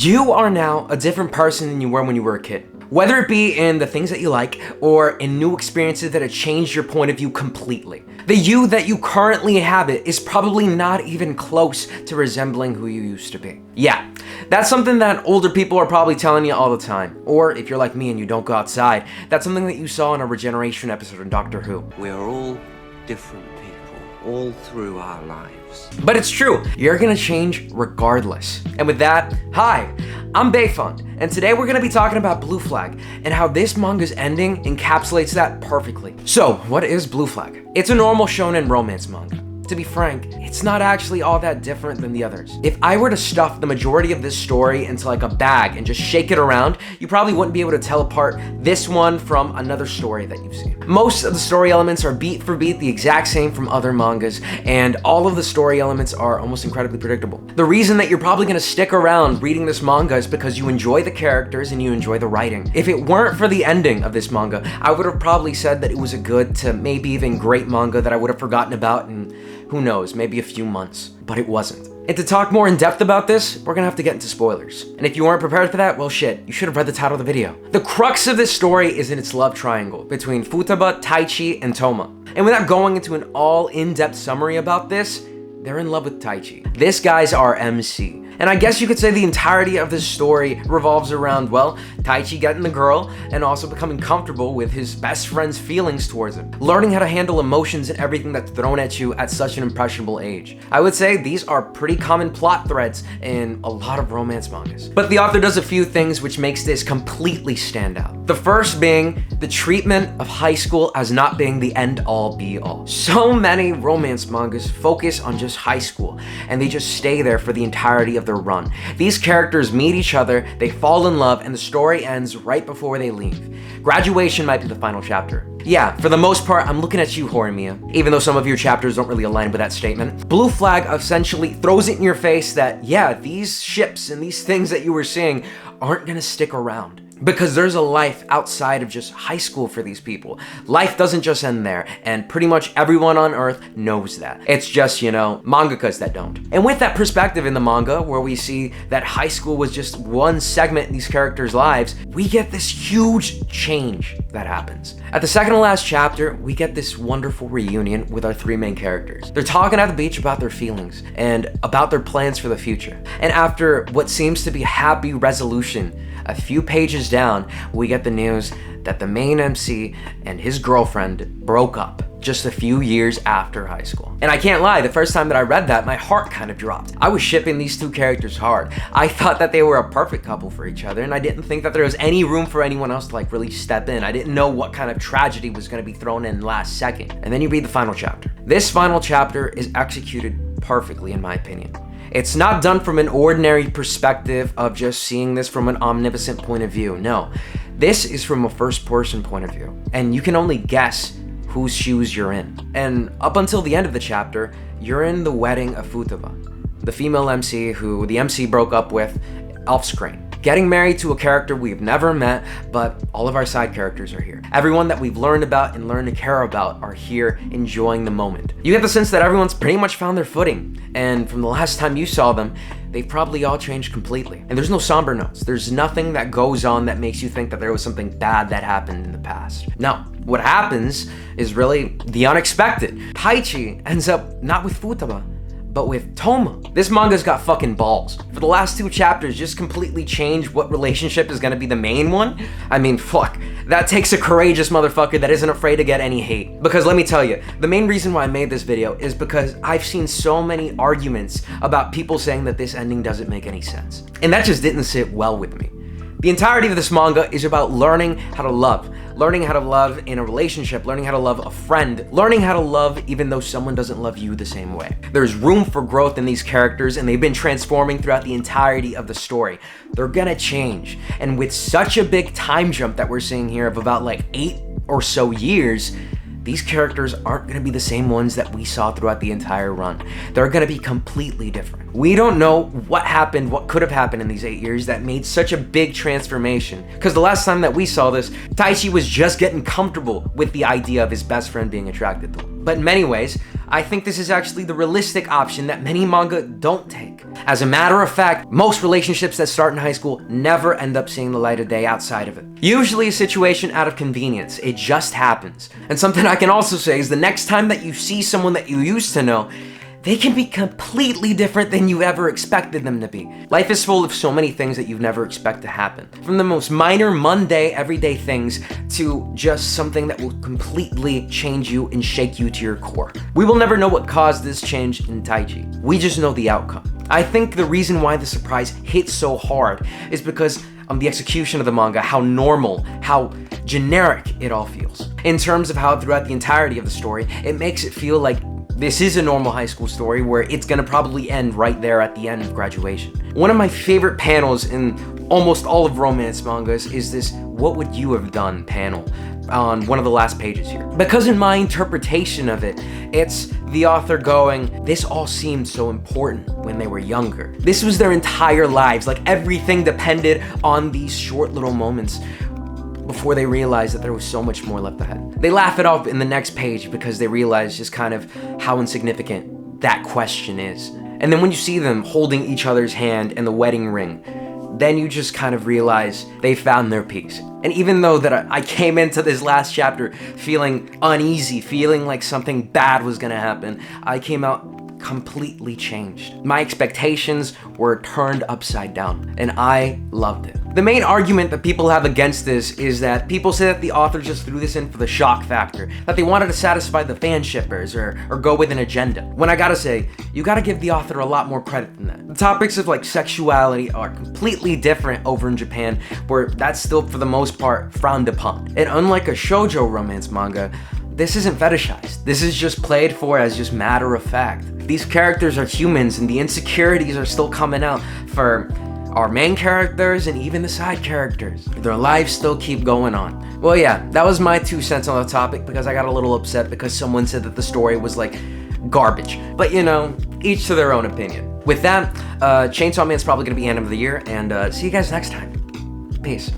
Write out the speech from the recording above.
You are now a different person than you were when you were a kid. Whether it be in the things that you like or in new experiences that have changed your point of view completely. The you that you currently inhabit is probably not even close to resembling who you used to be. Yeah, that's something that older people are probably telling you all the time. Or if you're like me and you don't go outside, that's something that you saw in a regeneration episode in Doctor Who. We're all different people, all through our lives. But it's true, you're gonna change regardless. And with that, hi, I'm Bayfund, and today we're gonna be talking about Blue Flag and how this manga's ending encapsulates that perfectly. So, what is Blue Flag? It's a normal shonen romance manga. To be frank, it's not actually all that different than the others. If I were to stuff the majority of this story into like a bag and just shake it around, you probably wouldn't be able to tell apart this one from another story that you've seen. Most of the story elements are beat for beat the exact same from other mangas, and all of the story elements are almost incredibly predictable. The reason that you're probably gonna stick around reading this manga is because you enjoy the characters and you enjoy the writing. If it weren't for the ending of this manga, I would have probably said that it was a good to maybe even great manga that I would have forgotten about in, who knows, maybe a few months, but it wasn't. And to talk more in depth about this, we're gonna have to get into spoilers. And if you weren't prepared for that, well shit, you should have read the title of the video. The crux of this story is in its love triangle between Futaba, Taichi, and Toma. And without going into an all in-depth summary about this, they're in love with Taichi. This guy's our MC. And I guess you could say the entirety of this story revolves around, well, Taichi getting the girl and also becoming comfortable with his best friend's feelings towards him. Learning how to handle emotions and everything that's thrown at you at such an impressionable age. I would say these are pretty common plot threads in a lot of romance mangas. But the author does a few things which makes this completely stand out. The first being the treatment of high school as not being the end-all be-all. So many romance mangas focus on just high school and they just stay there for the entirety of their run. These characters meet each other, they fall in love, and the story ends right before they leave. Graduation might be the final chapter. Yeah, for the most part, I'm looking at you, Horimiya, even though some of your chapters don't really align with that statement. Blue Flag essentially throws it in your face that, yeah, these ships and these things that you were seeing aren't gonna stick around. Because there's a life outside of just high school for these people. Life doesn't just end there, and pretty much everyone on Earth knows that. It's just, you know, mangakas that don't. And with that perspective in the manga, where we see that high school was just one segment in these characters' lives, we get this huge change that happens. At the second to last chapter, we get this wonderful reunion with our three main characters. They're talking at the beach about their feelings and about their plans for the future. And after what seems to be a happy resolution, a few pages down, we get the news that the main MC and his girlfriend broke up just a few years after high school. And I can't lie, the first time that I read that, my heart kind of dropped. I was shipping these two characters hard. I thought that they were a perfect couple for each other, and I didn't think that there was any room for anyone else to like really step in. I didn't know what kind of tragedy was gonna be thrown in last second. And then you read the final chapter. This final chapter is executed perfectly, in my opinion. It's not done from an ordinary perspective of just seeing this from an omnipotent point of view. No, this is from a first-person point of view. And you can only guess whose shoes you're in. And up until the end of the chapter, you're in the wedding of Futaba, the female MC who the MC broke up with off screen. Getting married to a character we've never met, but all of our side characters are here. Everyone that we've learned about and learned to care about are here enjoying the moment. You get the sense that everyone's pretty much found their footing, and from the last time you saw them, they've probably all changed completely. And there's no somber notes. There's nothing that goes on that makes you think that there was something bad that happened in the past. No, what happens is really the unexpected. Taichi ends up not with Futaba, but with Toma. This manga's got fucking balls. For the last two chapters, just completely changed what relationship is gonna be the main one. I mean, fuck. That takes a courageous motherfucker that isn't afraid to get any hate. Because let me tell you, the main reason why I made this video is because I've seen so many arguments about people saying that this ending doesn't make any sense. And that just didn't sit well with me. The entirety of this manga is about learning how to love in a relationship, learning how to love a friend, learning how to love even though someone doesn't love you the same way. There's room for growth in these characters, and they've been transforming throughout the entirety of the story. They're gonna change. And with such a big time jump that we're seeing here of about like 8 or so years, these characters aren't gonna be the same ones that we saw throughout the entire run. They're gonna be completely different. We don't know what happened, what could have happened in these 8 years that made such a big transformation. Because the last time that we saw this, Taichi was just getting comfortable with the idea of his best friend being attracted to him. But in many ways, I think this is actually the realistic option that many manga don't take. As a matter of fact, most relationships that start in high school never end up seeing the light of day outside of it. Usually a situation out of convenience, it just happens. And something I can also say is the next time that you see someone that you used to know, they can be completely different than you ever expected them to be. Life is full of so many things that you've never expect to happen. From the most minor, mundane, everyday things to just something that will completely change you and shake you to your core. We will never know what caused this change in Taiji. We just know the outcome. I think the reason why the surprise hit so hard is because of the execution of the manga, how normal, how generic it all feels. In terms of how throughout the entirety of the story, it makes it feel like this is a normal high school story where it's gonna probably end right there at the end of graduation. One of my favorite panels in almost all of romance mangas is this "What would you have done" panel on one of the last pages here. Because in my interpretation of it, it's the author going, this all seemed so important when they were younger. This was their entire lives, like everything depended on these short little moments before they realized that there was so much more left ahead. They laugh it off in the next page because they realize just kind of how insignificant that question is. And then when you see them holding each other's hand and the wedding ring, then you just kind of realize they found their peace. And even though that I came into this last chapter feeling uneasy, feeling like something bad was gonna happen, I came out completely changed. My expectations were turned upside down, and I loved it. The main argument that people have against this is that people say that the author just threw this in for the shock factor, that they wanted to satisfy the fan shippers or go with an agenda. When I gotta say, you gotta give the author a lot more credit than that. The topics of like sexuality are completely different over in Japan, where that's still for the most part frowned upon. And unlike a shoujo romance manga, this isn't fetishized. This is just played for as just matter of fact. These characters are humans and the insecurities are still coming out for our main characters and even the side characters. Their lives still keep going on. Well, yeah, that was my 2 cents on the topic because I got a little upset because someone said that the story was like garbage. But you know, each to their own opinion. With that, Chainsaw Man's probably gonna be end of the year, and see you guys next time. Peace.